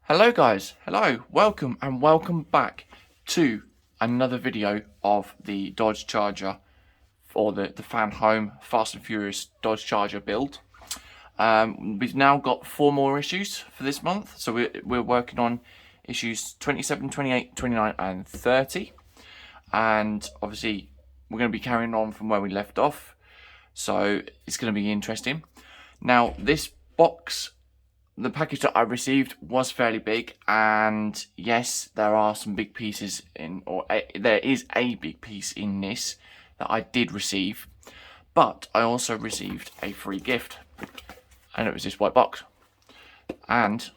Hello guys, hello, welcome back to another video of the Dodge Charger or the Fanhome Fast and Furious Dodge Charger build. We've now got 4 more issues for this month, so we're working on issues 27, 28, 29 and 30, and obviously we're going to be carrying on from where we left off, so it's going to be interesting. Now this box, the package that I received was fairly big, and yes, there are some big pieces in, there is a big piece in this that I did receive, but I also received a free gift, and it was this white box. And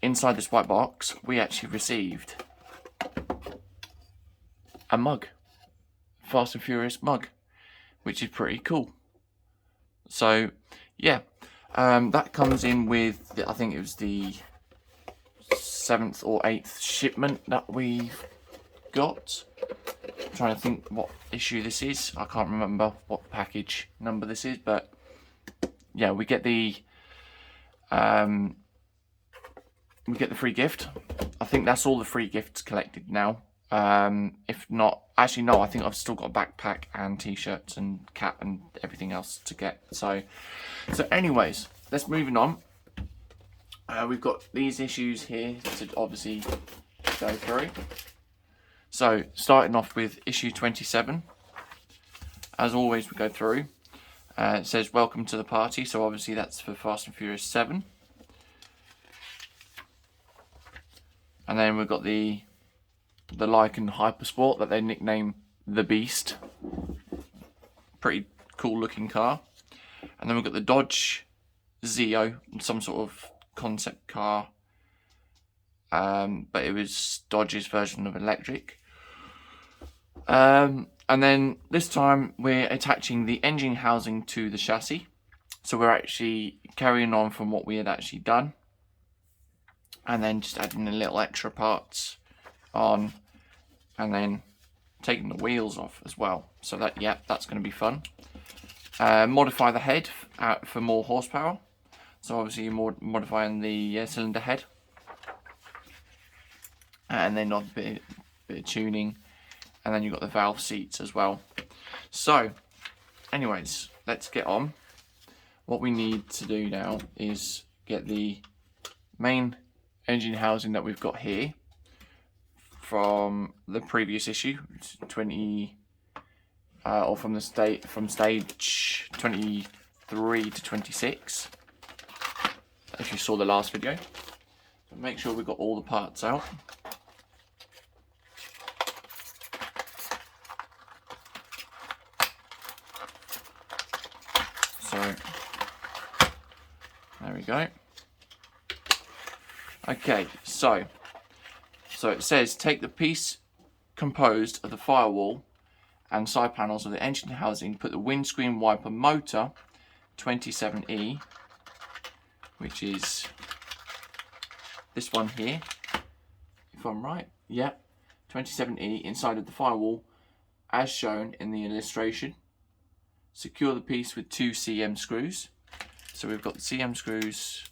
inside this white box, we actually received a mug, Fast and Furious mug, which is pretty cool. So yeah. That comes in with, I think it was the 7th or 8th shipment that we got. I'm trying to think what issue this is. I can't remember what package number this is, but yeah, we get the free gift. I think that's all the free gifts collected now. If not, actually no, I think I've still got a backpack and t-shirts and cap and everything else to get. So anyways, let's moving on. We've got these issues here to obviously go through. So starting off with issue 27. As always, we go through. It says welcome to the party, so obviously that's for Fast and Furious 7. And then we've got the Lycan Hypersport that they nickname the Beast. Pretty cool looking car. And then we've got the Dodge Zeo, some sort of concept car, but it was Dodge's version of electric. And then this time we're attaching the engine housing to the chassis, so we're actually carrying on from what we had actually done, and then just adding the little extra parts on, and then taking the wheels off as well. So that, yeah, that's going to be fun. Modify the head for more horsepower. So obviously you're modifying the cylinder head, and then a bit of tuning, and then you've got the valve seats as well. So anyways, let's get on. What we need to do now is get the main engine housing that we've got here from the previous issue, 20, or from stage 23 to 26. If you saw the last video, so make sure we've got all the parts out. So there we go. Okay, so it says take the piece composed of the firewall and side panels of the engine housing, put the windscreen wiper motor 27E, which is this one here, if I'm right, yeah, 27E, inside of the firewall as shown in the illustration. Secure the piece with 2 CM screws. So we've got the CM screws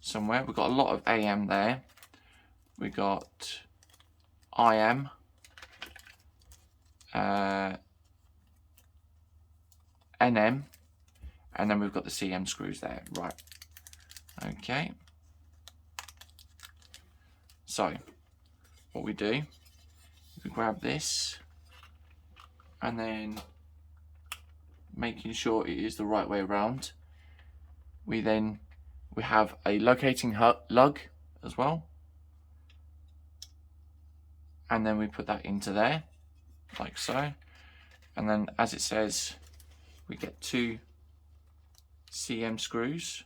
somewhere. We've got a lot of AM there. We got IM, NM, and then we've got the CM screws there. Right. Okay. So what we do, we grab this, and then making sure it is the right way around, we have a locating lug as well, and then we put that into there like so, and then as it says, we get 2 CM screws.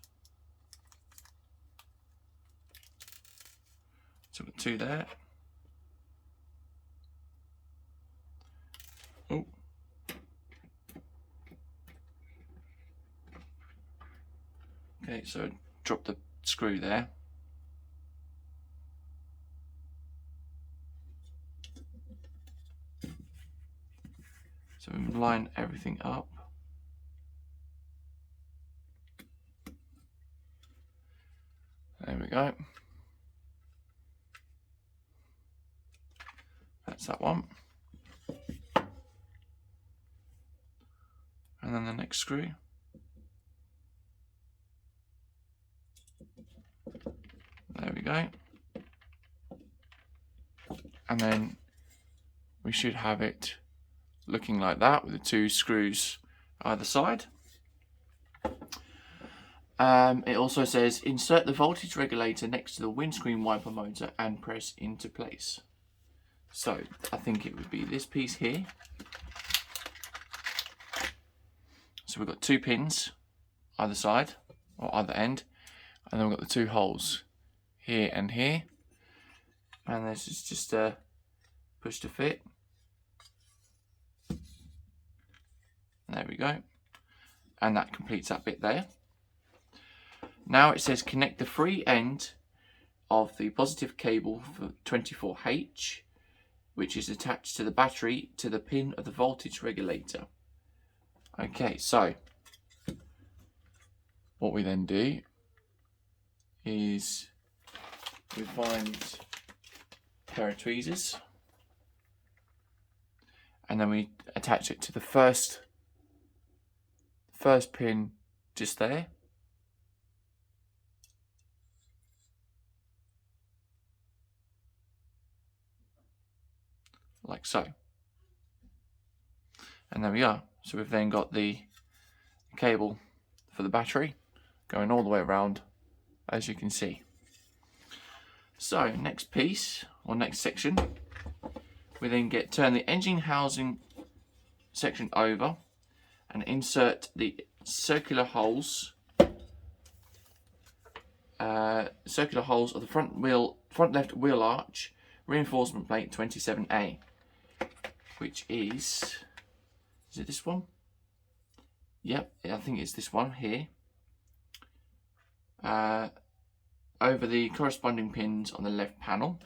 So we've got 2 there. Oh. Okay, so drop the screw there. So we line everything up. There we we go. That's that one. And then the next screw. There we go. And then we should have it looking like that with the two screws either side. It also says insert the voltage regulator next to the windscreen wiper motor and press into place. So I think it would be this piece here. So we've got two pins either side or either end, and then we've got the two holes here and here, and this is just a push to fit. There we go, and that completes that bit there. Now it says connect the free end of the positive cable for 24H, which is attached to the battery, to the pin of the voltage regulator. Okay, so what we then do is we find a pair of tweezers, and then we attach it to the first pin just there. Like so. And there we are. So we've then got the cable for the battery going all the way around, as you can see. So next piece, or next section, we then turn the engine housing section over and insert the circular holes of the front left wheel arch reinforcement plate 27A, which is it this one? Yep, I think it's this one here. Over the corresponding pins on the left panel.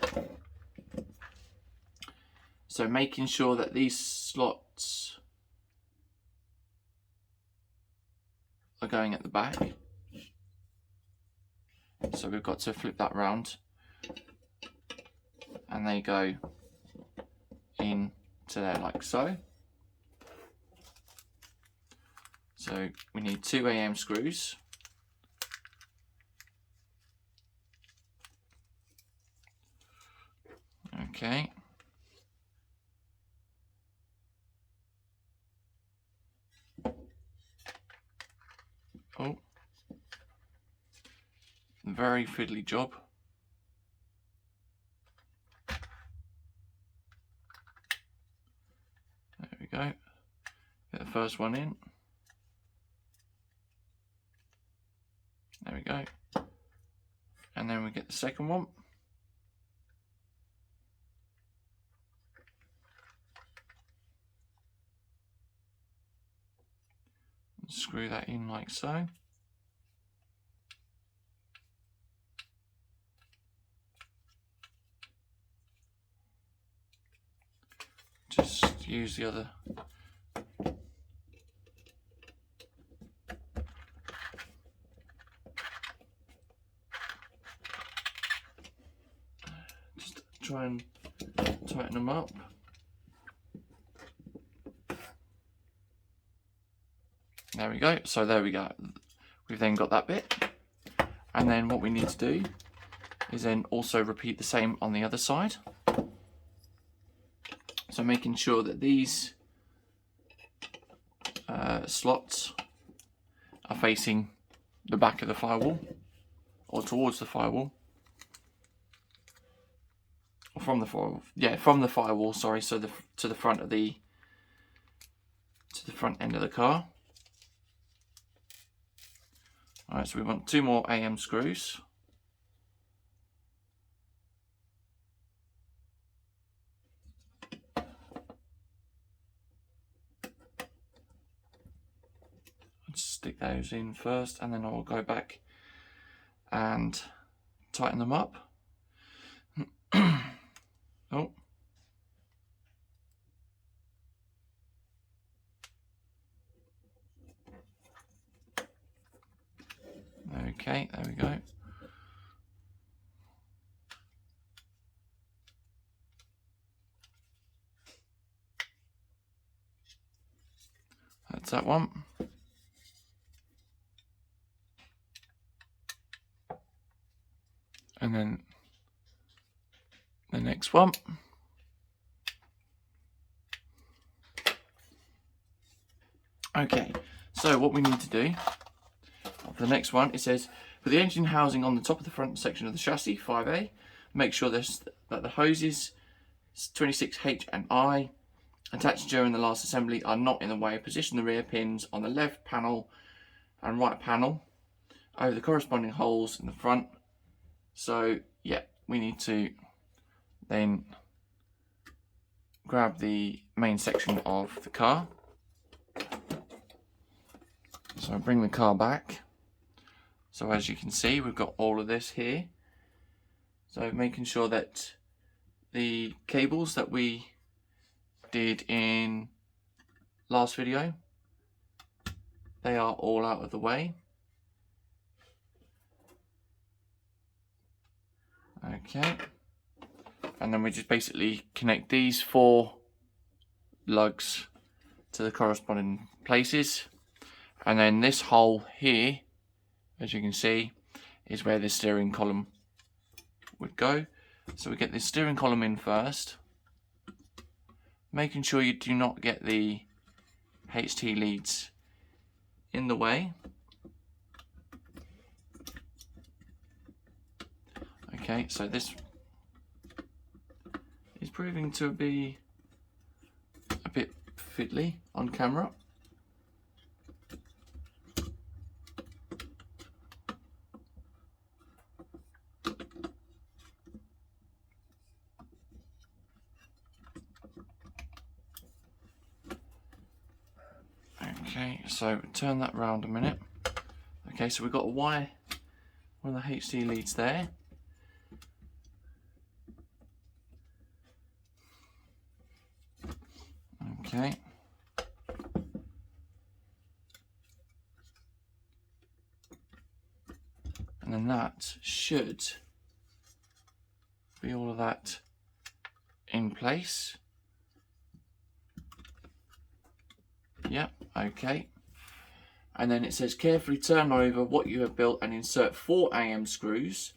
So making sure that these slots are going at the back. So we've got to flip that round, and they go in to there like so. So we need 2 AM screws. Okay. Oh. Very fiddly job. There we go. Get the first one in. There we go. And then we get the second one. And screw that in like so. Just use the other try and tighten them up. There we go. So there we go. We've then got that bit. And then what we need to do is then also repeat the same on the other side. So making sure that these slots are facing the back of the firewall, or towards the firewall. From the firewall, yeah, from the firewall. Sorry, so to the front end of the car. All right, so we want 2 more AM screws. Let's stick those in first, and then I will go back and tighten them up. Oh. Okay, there we go. that one. And then the next one. Okay, so what we need to do for the next one, it says, for the engine housing on the top of the front section of the chassis, 5A, make sure that the hoses 26H and I attached during the last assembly are not in the way. Position the rear pins on the left panel and right panel over the corresponding holes in the front. So yeah, we need to then grab the main section of the car. So I bring the car back. So as you can see, we've got all of this here. So making sure that the cables that we did in last video, they are all out of the way. Okay. And then we just basically connect these 4 lugs to the corresponding places. And then this hole here, as you can see, is where the steering column would go. So we get the steering column in first, making sure you do not get the HT leads in the way. Okay, so this is proving to be a bit fiddly on camera. Okay, so turn that round a minute. Okay, so we've got a wire, one of the HT leads there. Okay. And then that should be all of that in place. Yep, okay. And then it says carefully turn over what you have built and insert 4 AM screws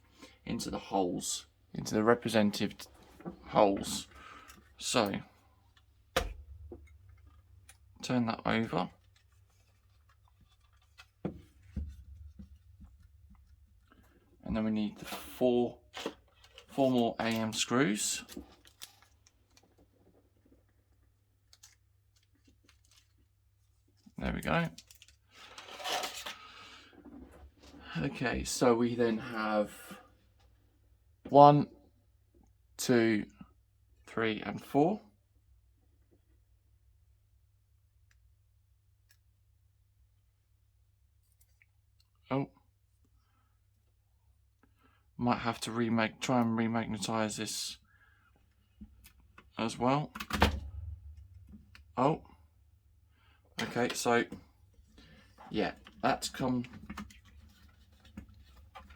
into the holes, into the representative holes. So turn that over. And then we need the four more AM screws. There we go. Okay, so we then have 1, 2, 3, and 4. Oh, might have to try and remagnetize this as well. Oh, okay, so yeah, that's come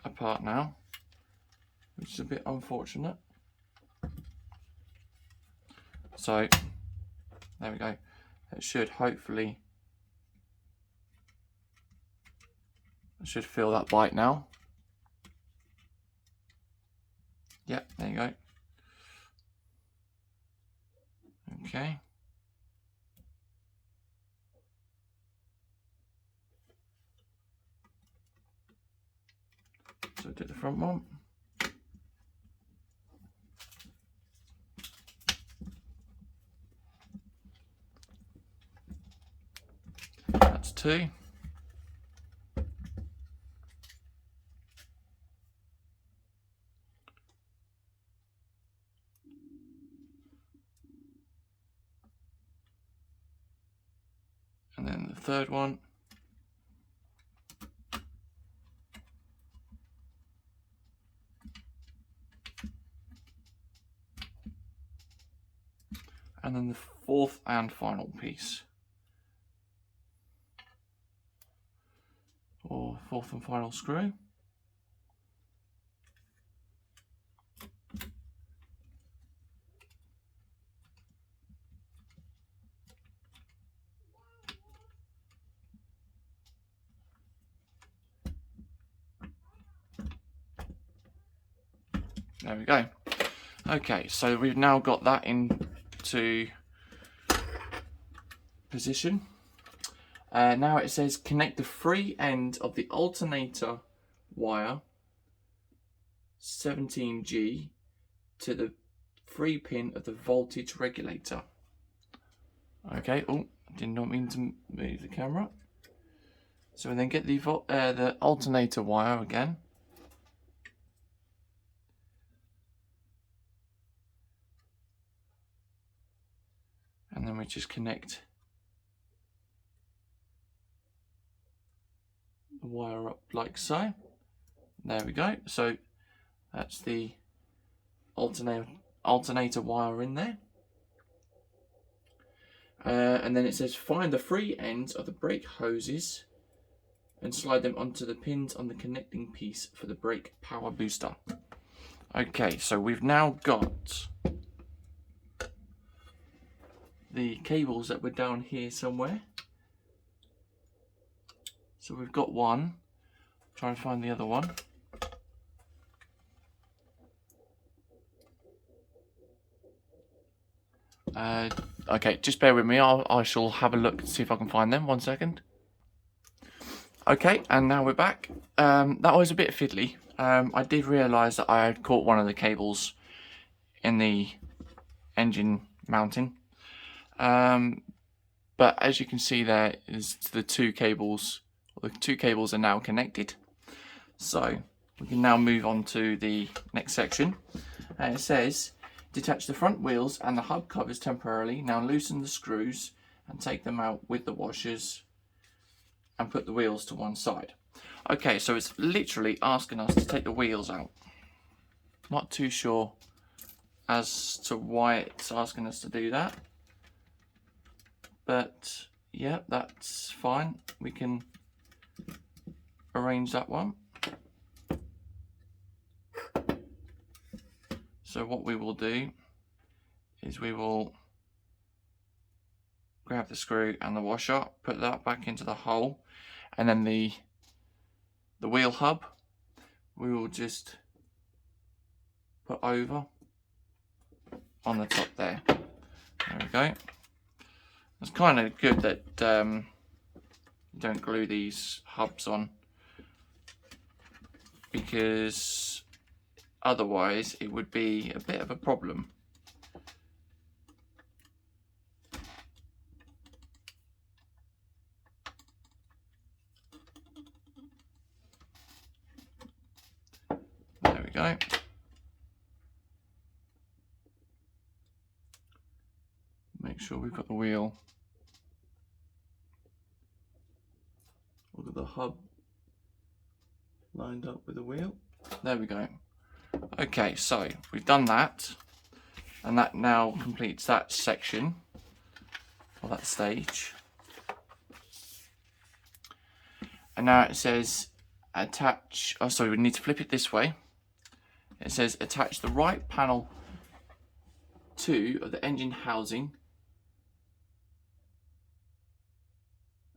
apart now, which is a bit unfortunate. So there we go. It should hopefully, I should feel that bite now. Yep, there you go. Okay. So do the front one. That's 2. And then the third one. And then the 4th and final piece. Or 4th and final screw. There we go. Okay, so we've now got that into position. Now it says connect the free end of the alternator wire 17G to the free pin of the voltage regulator. Okay, oh, did not mean to move the camera. So then get the alternator wire again. And then we just connect the wire up like so. There we go. So that's the alternator wire in there. And then it says find the free ends of the brake hoses and slide them onto the pins on the connecting piece for the brake power booster. Okay, so we've now got the cables that were down here somewhere. So we've got one. Try and find the other one. Okay, just bear with me. I shall have a look and see if I can find them. 1 second. Okay, and now we're back. That was a bit fiddly. I did realise that I had caught one of the cables in the engine mounting. But as you can see there is the two cables. The two cables are now connected. So we can now move on to the next section. And it says, detach the front wheels and the hub covers temporarily. Now loosen the screws and take them out with the washers and put the wheels to one side. Okay, so it's literally asking us to take the wheels out. Not too sure as to why it's asking us to do that. But yeah, that's fine. We can arrange that one. So what we will do is we will grab the screw and the washer, put that back into the hole, and then the wheel hub we will just put over on the top there. There we go. It's kind of good that you don't glue these hubs on, because otherwise it would be a bit of a problem. There we go. Make sure we've got the wheel, look at the hub lined up with the wheel. There we go. Okay, so we've done that, and that now completes that section, or that stage. And now it says attach, oh sorry, we need to flip it this way. It says attach the right panel 2 of the engine housing.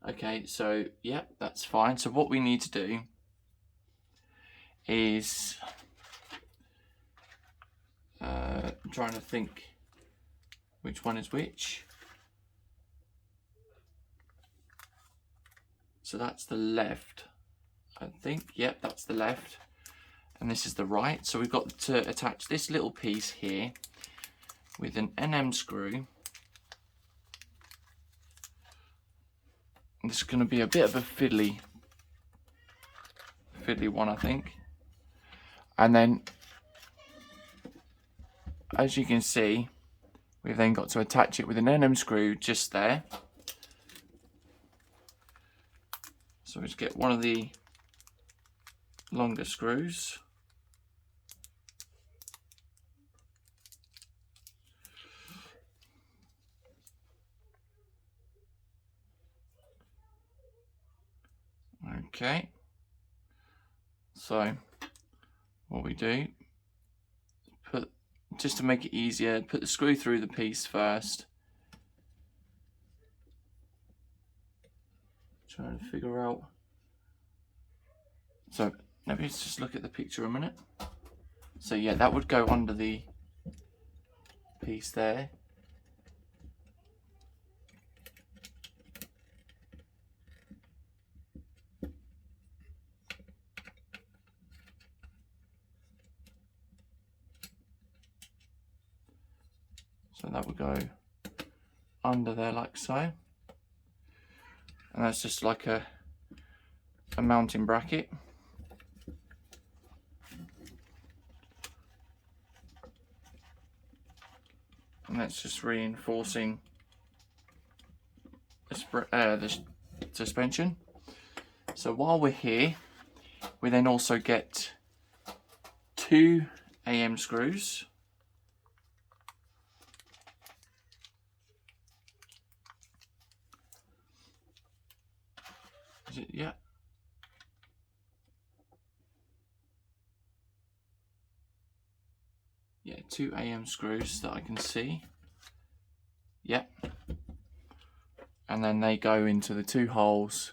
Okay, so yeah, that's fine. So what we need to do is I'm trying to think which one is which. So that's the left, I think. Yep, that's the left, and this is the right. So we've got to attach this little piece here with an NM screw. And this is going to be a bit of a fiddly one, I think. And then, as you can see, we've then got to attach it with an NM screw just there. So we just get one of the longer screws. Okay. So what we do, just to make it easier, put the screw through the piece first. Trying to figure out. So let me just look at the picture a minute. So yeah, that would go under the piece there. So that would go under there like so. And that's just like a mounting bracket. And that's just reinforcing the suspension. So while we're here, we then also get 2 AM screws. Is it? Yeah. Yeah, 2 AM screws that I can see. Yep. And then they go into the 2 holes,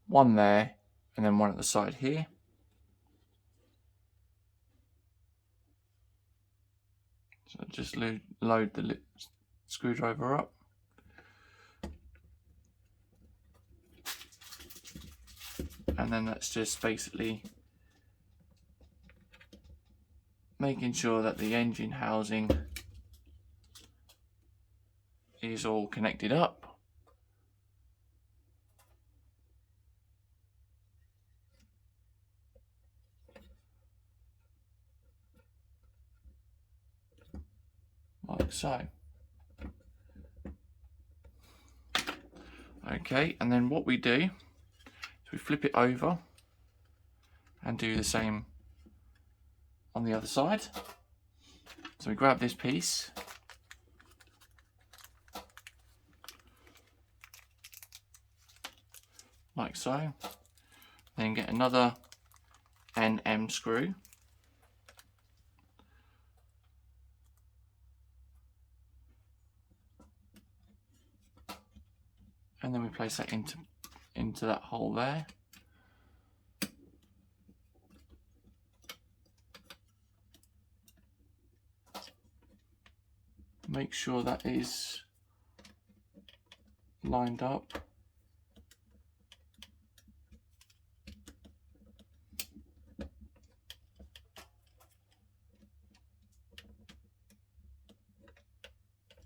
one there and then one at the side here. So just load the screwdriver up. And then that's just basically making sure that the engine housing is all connected up. Like so. Okay, and then what we do is we flip it over and do the same on the other side. So we grab this piece, like so, then get another NM screw, and then we place that into that hole there. Make sure that is lined up.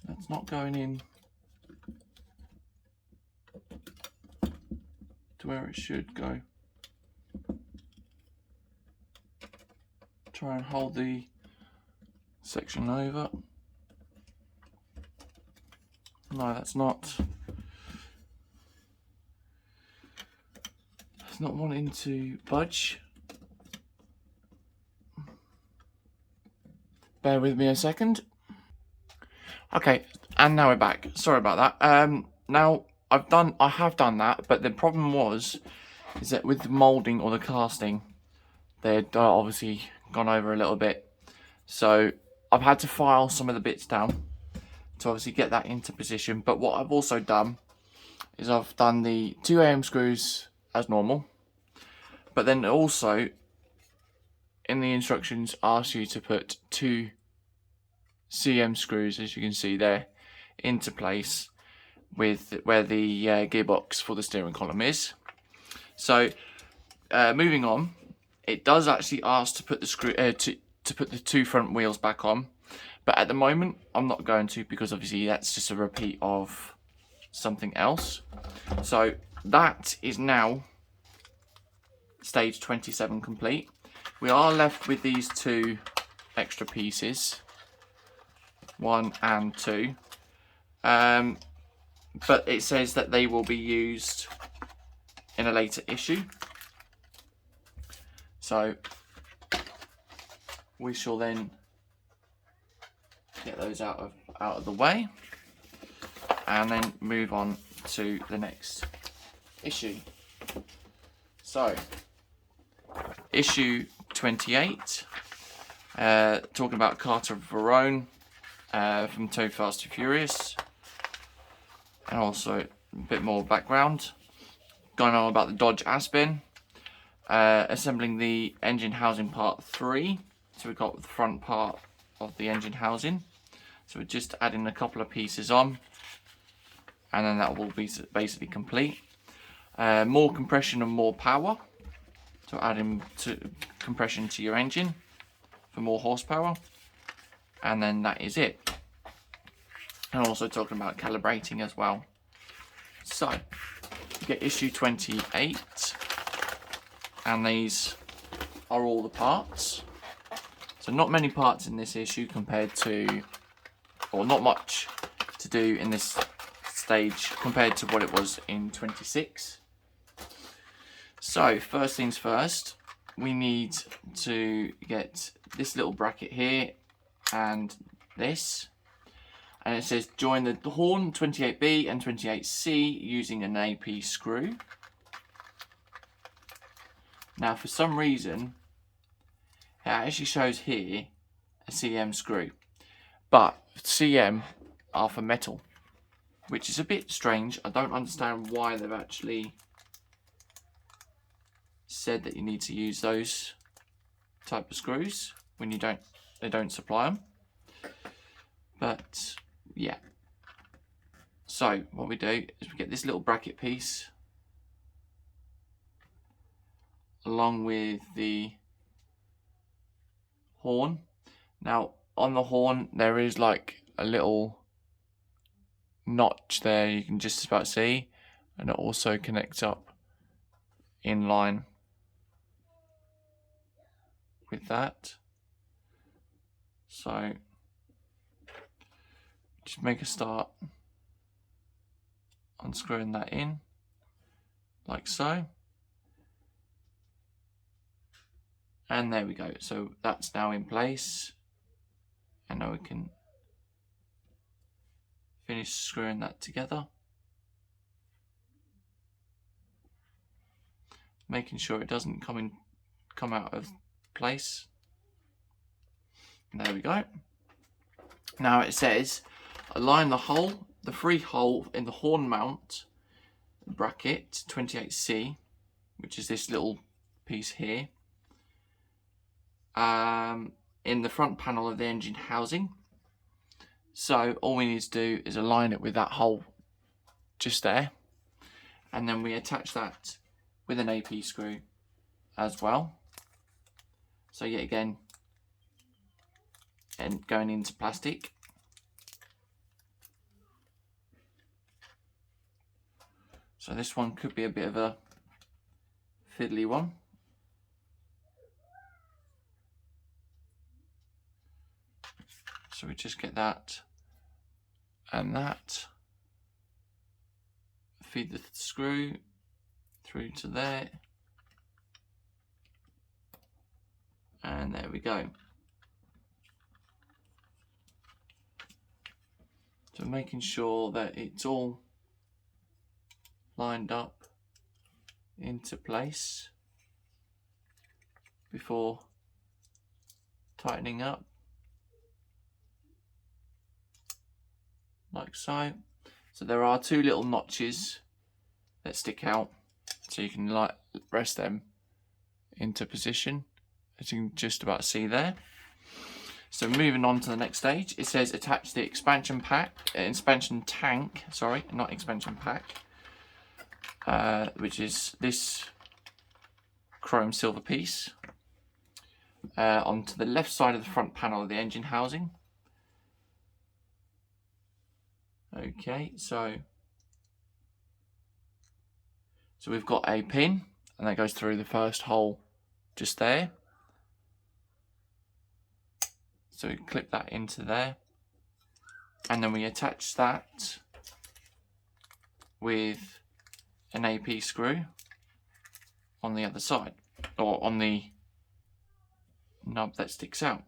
That's not going in to where it should go. Try and hold the section over. No, that's not. It's not wanting to budge. Bear with me a second. Okay, and now we're back. Sorry about that. Now I have done that, but the problem is that with the moulding or the casting, they'd obviously gone over a little bit. So I've had to file some of the bits down to obviously get that into position. But what I've also done is I've done the 2 AM screws as normal, but then also in the instructions ask you to put 2 CM screws, as you can see there, into place with where the gearbox for the steering column is. So moving on, it does actually ask to put the to put the 2 front wheels back on, but at the moment I'm not going to, because obviously that's just a repeat of something else. So that is now stage 27 complete. We are left with these 2 extra pieces, 1 and 2, but it says that they will be used in a later issue. So we shall then get those out of the way and then move on to the next issue. So issue 28, talking about Carter Verone from Too Fast Too Furious, and also a bit more background going on about the Dodge Aspen, assembling the engine housing part 3, So we've got the front part of the engine housing. So we're just adding a couple of pieces on, and then that will be basically complete. More compression and more power. So adding compression to your engine for more horsepower, and then that is it. And also talking about calibrating as well. So you get issue 28, and these are all the parts. So not many parts in this issue compared to, or not much to do in this stage compared to what it was in 26. So first things first, we need to get this little bracket here and this. And it says join the horn 28B and 28C using an AP screw. Now for some reason, it actually shows here a CM screw, but CM are for metal, which is a bit strange. I don't understand why they've actually said that you need to use those type of screws when they don't supply them. But yeah, so what we do is we get this little bracket piece along with the horn. Now on the horn there is like a little notch there, you can just about see, and it also connects up in line with that. So just make a start unscrewing that in like so, and there we go. So that's now in place, and now we can finish screwing that together, making sure it doesn't come out of place. There we go. Now it says align the free hole in the horn mount bracket 28C, which is this little piece here, in the front panel of the engine housing. So all we need to do is align it with that hole just there, and then we attach that with an AP screw as well. So yet again, and going into plastic. So this one could be a bit of a fiddly one. So we just get that and that, feed the screw through to there, and there we go. So making sure that it's all lined up into place before tightening up like so. So there are two little notches that stick out, so you can like rest them into position, as you can just about see there. So moving on to the next stage, it says attach the expansion tank, sorry, not expansion pack, which is this chrome silver piece, onto the left side of the front panel of the engine housing. Okay, so we've got a pin, and that goes through the first hole just there. So we clip that into there, and then we attach that with an AP screw on the other side, or on the nub that sticks out.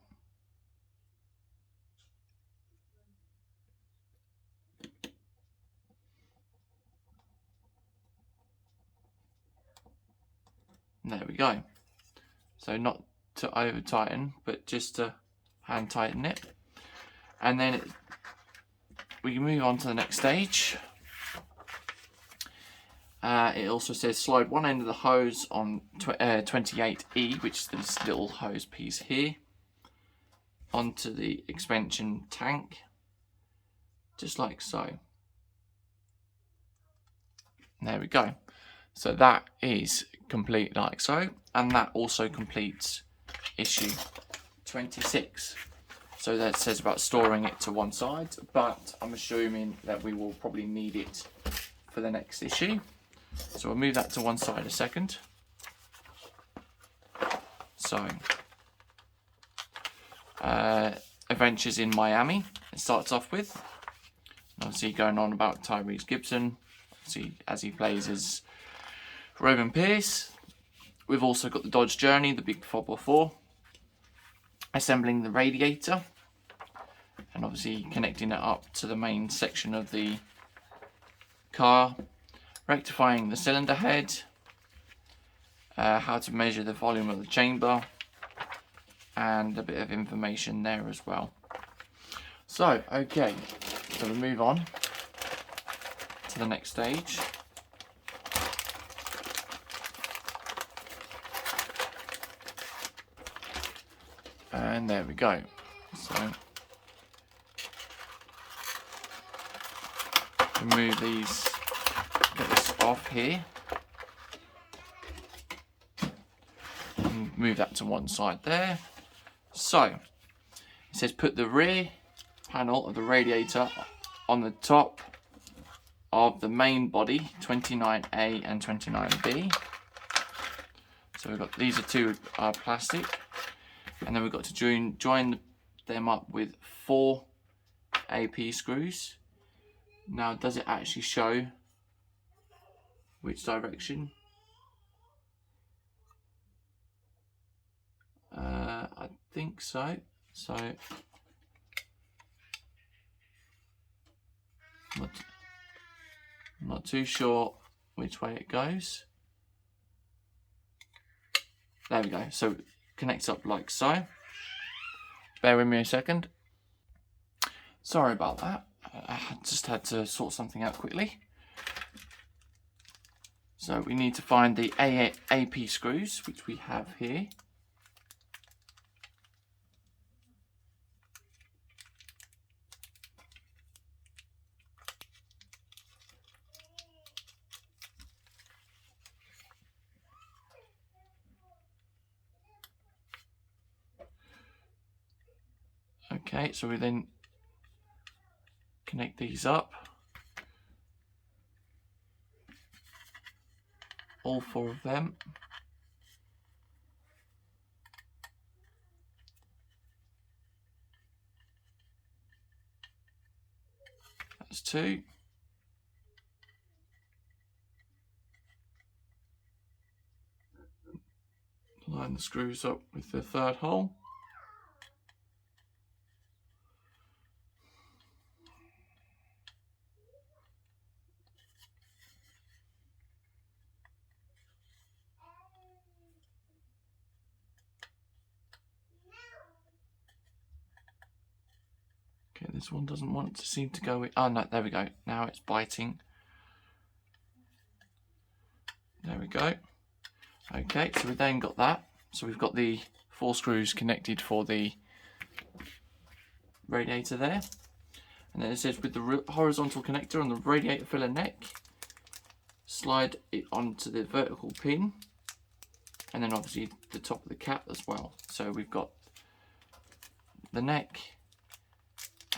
And there we go. So not to over tighten, but just to hand tighten it, and then we can move on to the next stage. It also says slide one end of the hose on 28E, which is this little hose piece here, onto the expansion tank, just like so. There we go. So that is complete like so, and that also completes issue 26. So that says about storing it to one side, but I'm assuming that we will probably need it for the next issue. So we'll move that to one side a second. So, Adventures in Miami, it starts off with. Obviously going on about Tyrese Gibson, as he plays as Roman Pierce. We've also got the Dodge Journey, the big 4x4. Assembling the radiator. And obviously connecting it up to the main section of the car. Rectifying the cylinder head. How to measure the volume of the chamber. And a bit of information there as well. So, okay. So we move on to the next stage. And there we go. So remove these, get this off here. And move that to one side there. So it says put the rear panel of the radiator on the top of the main body, 29A and 29B. So we've got, these are two plastic, and then we've got to join them up with 4 AP screws. Now, does it actually show which direction? I think so. So not too sure which way it goes. There we go. So it connects up like so. Bear with me a second. Sorry about that. I just had to sort something out quickly. So we need to find the AP screws, which we have here. Okay, so we then connect these up. All 4 of them. That's 2. Line the screws up with the 3rd hole. Okay, this one doesn't want to seem to go in. Oh no, there we go. Now it's biting. There we go. Okay, so we've then got that. So we've got the 4 screws connected for the radiator there. And then it says with the horizontal connector on the radiator filler neck, slide it onto the vertical pin. And then obviously the top of the cap as well. So we've got the neck,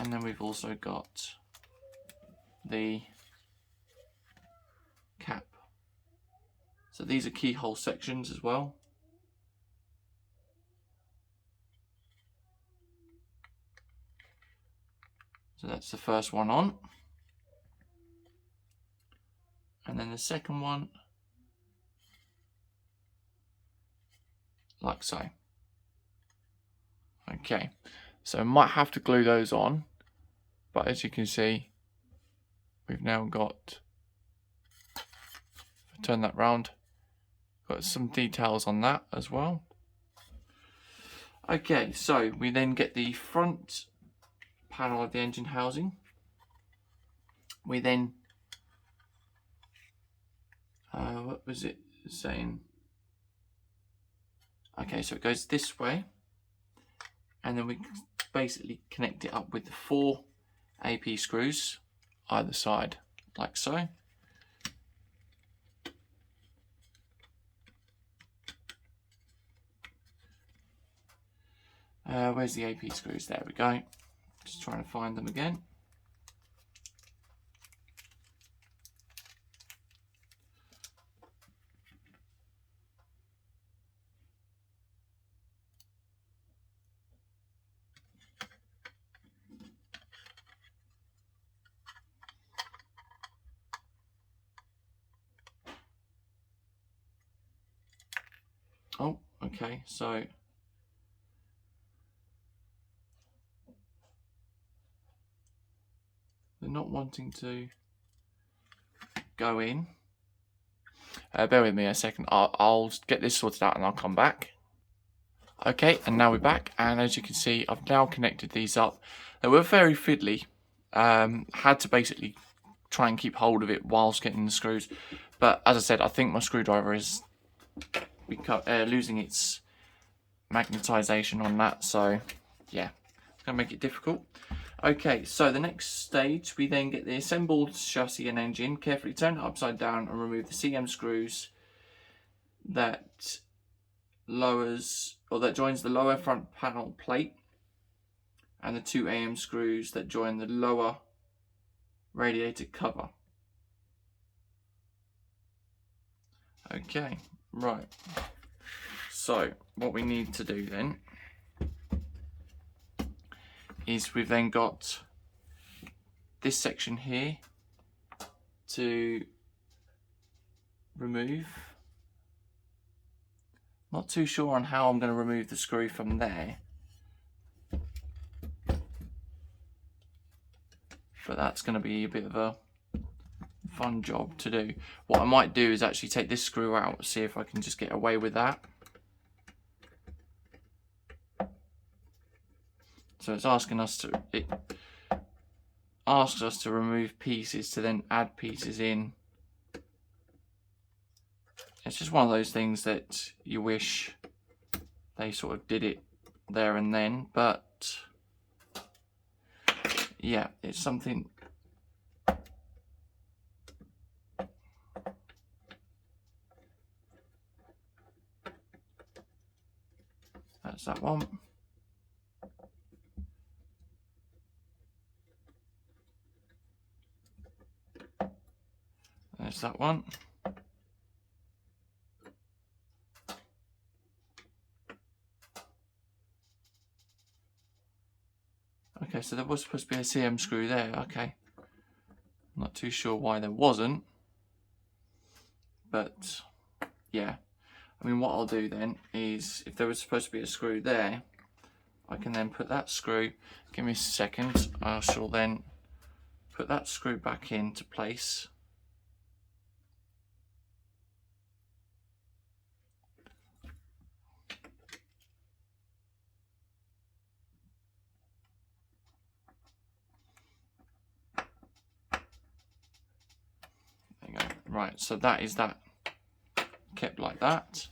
and then we've also got the cap. So these are keyhole sections as well. So that's the first one on. And then the second one, like so. Okay, so I might have to glue those on, but as you can see, we've now got, if I turn that round, got some details on that as well. Okay, so we then get the front panel of the engine housing. We then, what was it saying? Okay, so it goes this way, and then we basically connect it up with the 4 AP screws either side, like so. Where's the AP screws? There we go. Just trying to find them again. Oh, okay, so they're not wanting to go in. Bear with me a second. I'll get this sorted out and I'll come back. Okay, and now we're back, and as you can see, I've now connected these up. They were very fiddly. Had to basically try and keep hold of it whilst getting the screws. But as I said, I think my screwdriver is losing its magnetization on that, so yeah, it's going to make it difficult. Okay, so the next stage, we then get the assembled chassis and engine, carefully turn it upside down and remove the CM screws that joins the lower front panel plate and the 2 AM screws that join the lower radiator cover. Okay, right. So what we need to do then is we've then got this section here to remove. Not too sure on how I'm going to remove the screw from there, but that's going to be a bit of a fun job to do. What I might do is actually take this screw out, see if I can just get away with that. So it's asking us to, it asks us to remove pieces to then add pieces in. It's just one of those things that you wish they sort of did it there and then, but yeah, it's something. That's that one. There's that one. Okay, so there was supposed to be a CM screw there. Okay. Not too sure why there wasn't. But yeah. I mean, what I'll do then is, if there was supposed to be a screw there, I can then put that screw, give me a second, I shall then put that screw back into place. There you go. Right, so that is that kept like that.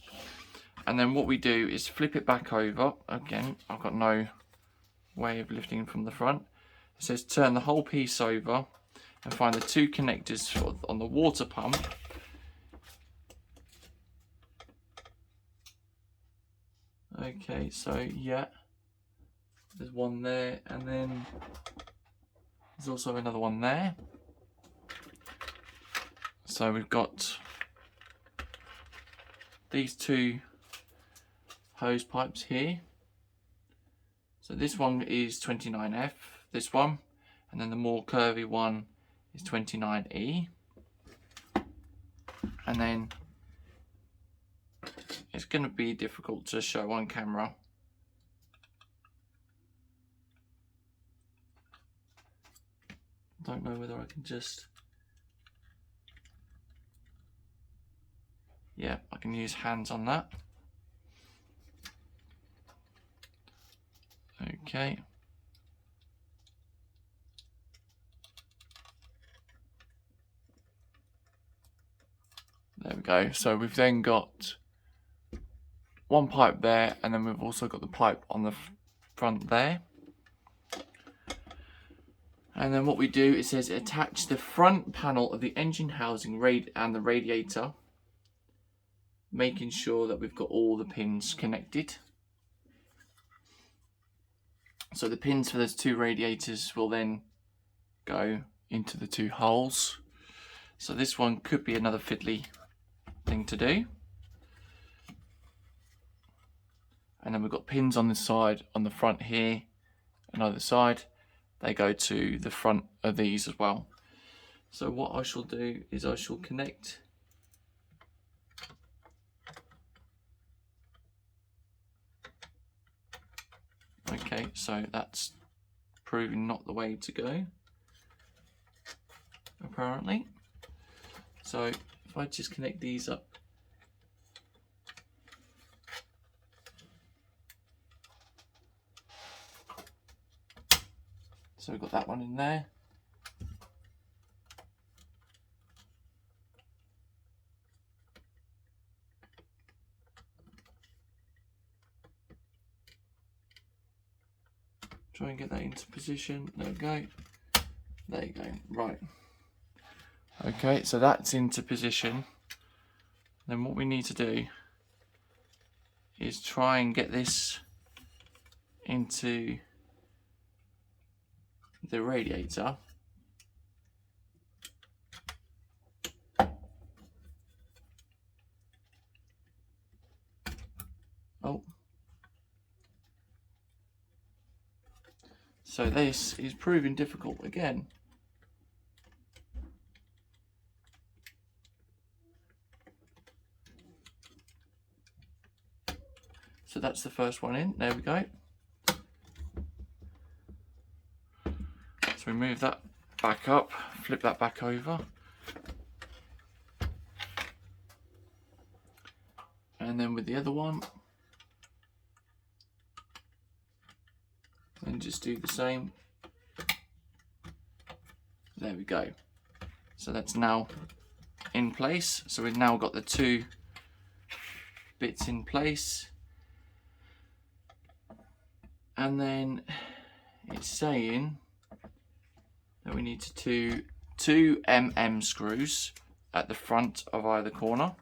And then what we do is flip it back over. Again, I've got no way of lifting from the front. It says turn the whole piece over and find the 2 connectors on the water pump. Okay, so yeah, there's one there, and then there's also another one there. So we've got these 2 hose pipes here. So this one is 29F, this one, and then the more curvy one is 29E. And then it's going to be difficult to show on camera. Don't know whether I can just, yeah, I can use hands on that. Okay. There we go. So we've then got one pipe there, and then we've also got the pipe on the front there. And then what we do, it says attach the front panel of the engine housing and the radiator, making sure that we've got all the pins connected. So the pins for those two radiators will then go into the two holes. So this one could be another fiddly thing to do. And then we've got pins on the side, on the front here, and either side. They go to the front of these as well. So what I shall do is I shall connect okay, so that's proving not the way to go, apparently. So if I just connect these up, so we've got that one in there. Try and get that into position. There we go. There you go. Right. Okay, so that's into position. Then what we need to do is try and get this into the radiator. Oh. So this is proving difficult again. So that's the first one in. There we go. So we move that back up, flip that back over. And then with the other one, and just do the same. There we go. So that's now in place. So we've now got the two bits in place. And then it's saying that we need to do 2 mm screws at the front of either corner.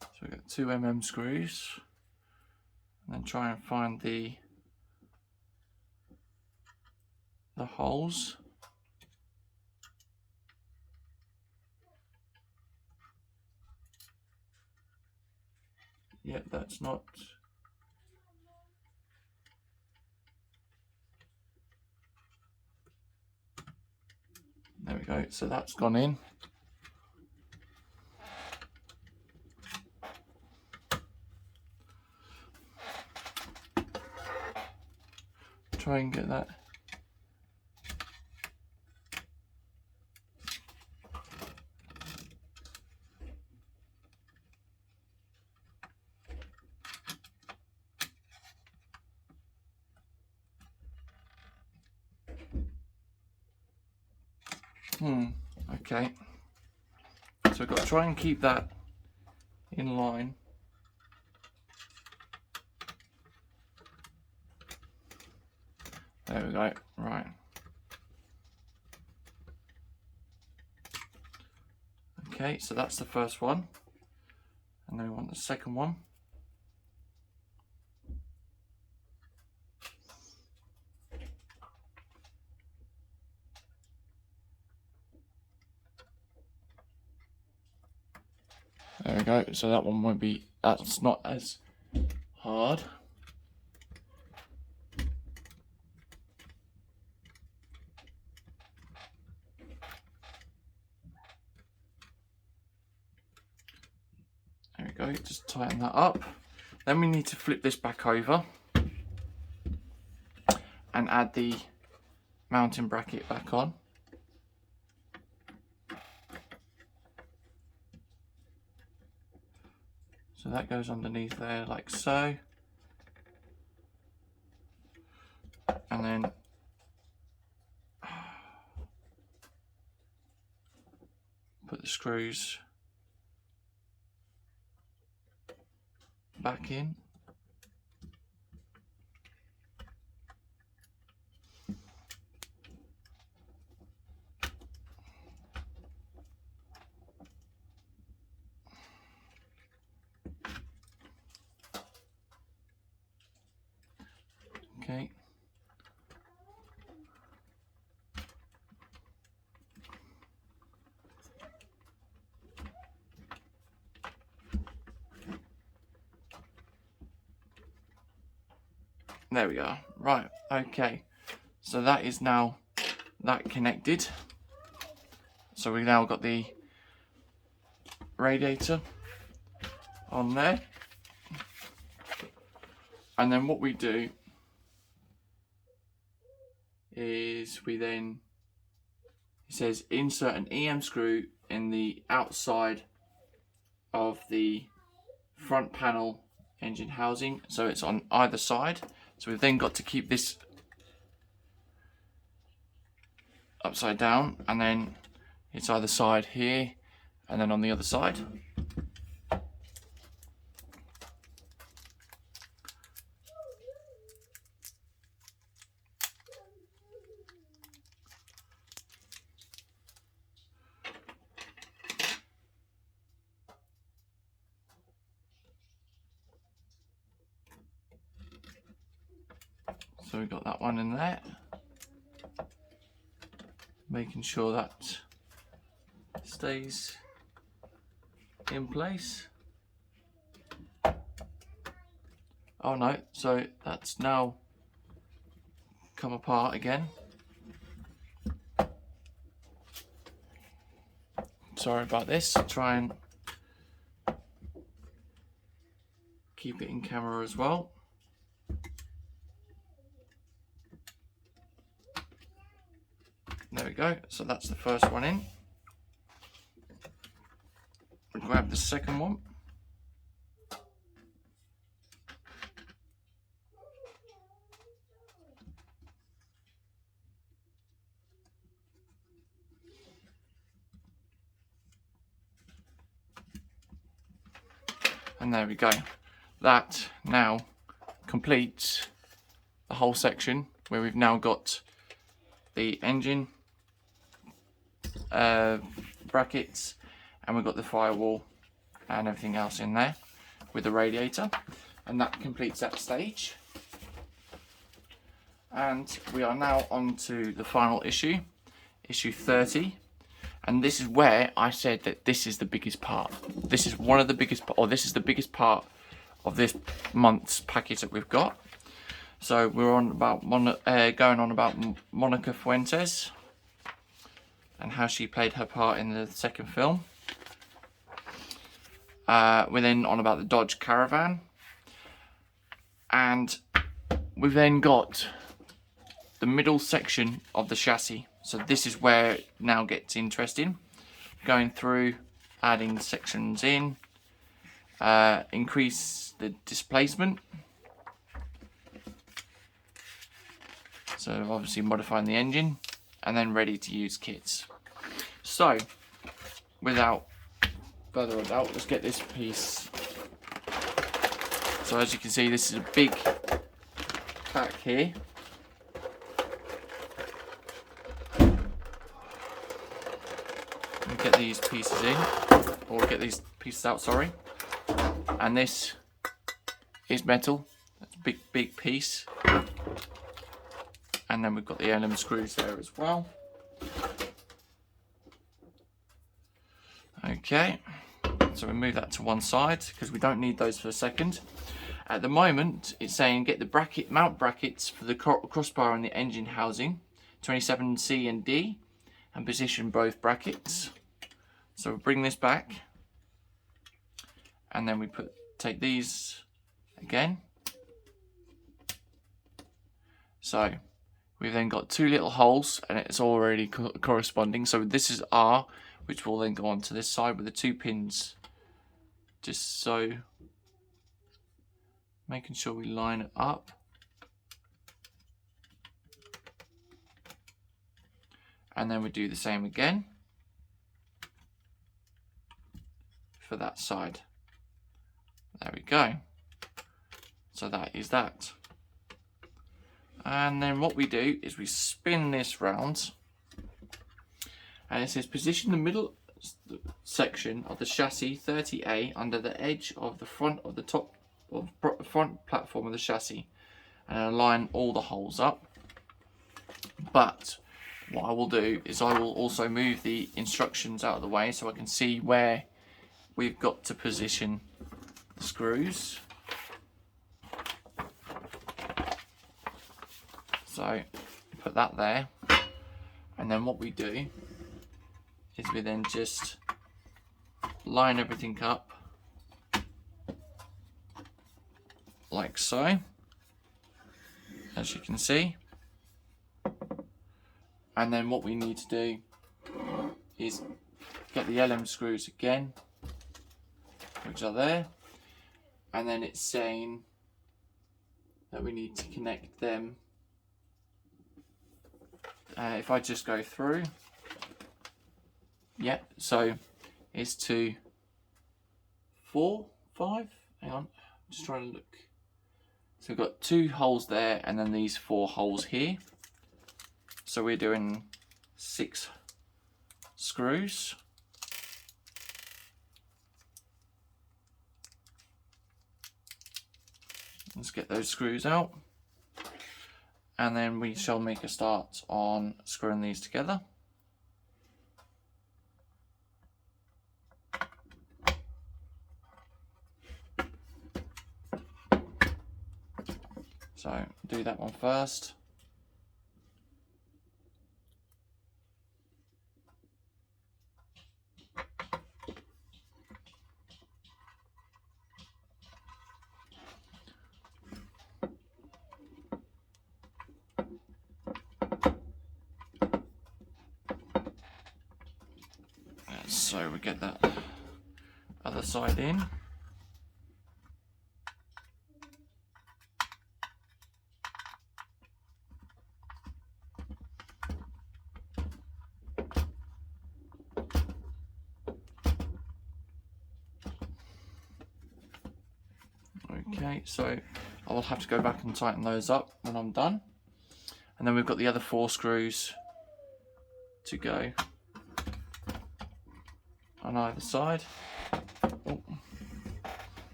So we've got 2 mm screws, and then try and find the holes. Yep, that's not. There we go, so that's gone in. Try and get that. Okay. So we've got to try and keep that in line. There we go, right. Okay, so that's the first one. And then we want the second one. There we go, so that one won't be, that's not as hard. There we go, just tighten that up. Then we need to flip this back over and add the mounting bracket back on. So that goes underneath there like so. And then screws back in. Okay. There we go. Right, okay. So that is now that connected. So we've now got the radiator on there. And then what we do is we then, it says insert an EM screw in the outside of the front panel engine housing. So it's on either side. So we've then got to keep this upside down, and then it's either side here and then on the other side. So we've got that one in there. Making sure that stays in place. Oh no, so that's now come apart again. Sorry about this. Try and keep it in camera as well. There we go. So that's the first one in. We'll grab the second one. And there we go. That now completes the whole section where we've now got the engine brackets, and we've got the firewall and everything else in there with the radiator, and that completes that stage. And we are now on to the final issue, issue 30. And this is where I said that this is the biggest part. This is one of the biggest, or this is the biggest part of this month's package that we've got. So we're on about going on about Monica Fuentes and how she played her part in the second film. We're then on about the Dodge Caravan, and we've then got the middle section of the chassis. So this is where it now gets interesting. Going through, adding sections in, increase the displacement. So obviously modifying the engine, and then ready to use kits. So without further ado, let's get this piece. So as you can see, this is a big pack here. Get these pieces in, or get these pieces out, sorry. And this is metal. That's a big piece. And then we've got the Allen screws there as well. Okay, so we move that to one side because we don't need those for a second. At the moment, it's saying get the mount brackets for the crossbar and the engine housing, 27C and D, and position both brackets. So we'll bring this back, and then we take these again. So we've then got two little holes, and it's already corresponding. So this is R, which will then go on to this side with the two pins. Just so, making sure we line it up. And then we do the same again. that side. There we go. So that is that. And then what we do is we spin this round, and it says position the middle section of the chassis 30A under the edge of the front of the top of the front platform of the chassis, and align all the holes up. But what I will do is I will also move the instructions out of the way so I can see where we've got to position the screws. So put that there, and then what we do is we then just line everything up like so, as you can see. And then what we need to do is get the LM screws again, which are there, and then it's saying that we need to connect them. If I just go through, yeah, so it's to 4, 5, hang on, just trying to look. So we've got 2 holes there, and then these 4 holes here. So we're doing 6 screws. Let's get those screws out. And then we shall make a start on screwing these together. So do that one first. So we get that other side in. Okay, so I will have to go back and tighten those up when I'm done. And then we've got the other 4 screws to go on either side. Oh,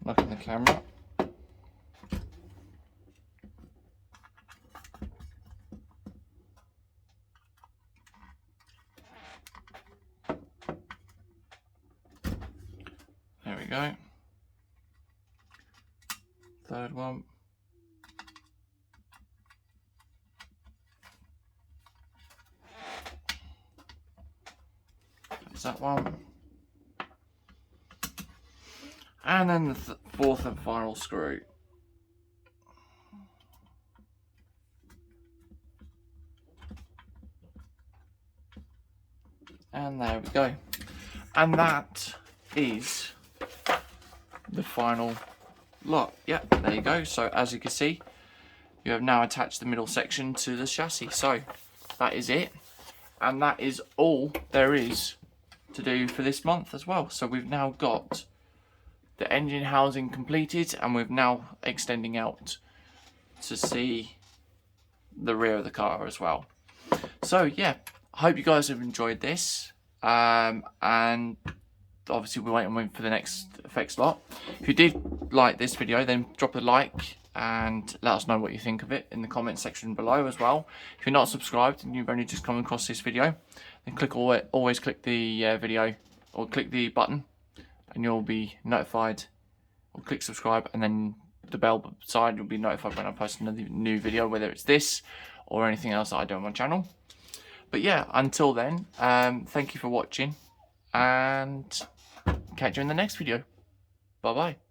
look in the camera. There we go. Third one. There's that one. And then the 4th and final screw. And there we go. And that is the final lot. Yeah, there you go. So as you can see, you have now attached the middle section to the chassis. So that is it. And that is all there is to do for this month as well. So we've now got the engine housing completed, and we're now extending out to see the rear of the car as well. So yeah, I hope you guys have enjoyed this, and obviously we're waiting for the next effects lot. If you did like this video, then drop a like and let us know what you think of it in the comment section below as well. If you're not subscribed and you've only just come across this video, then always click the video, or click the button, and you'll be notified, or click subscribe, and then the bell side, you'll be notified when I post another new video, whether it's this or anything else that I do on my channel. But yeah, until then, thank you for watching, and catch you in the next video. Bye bye.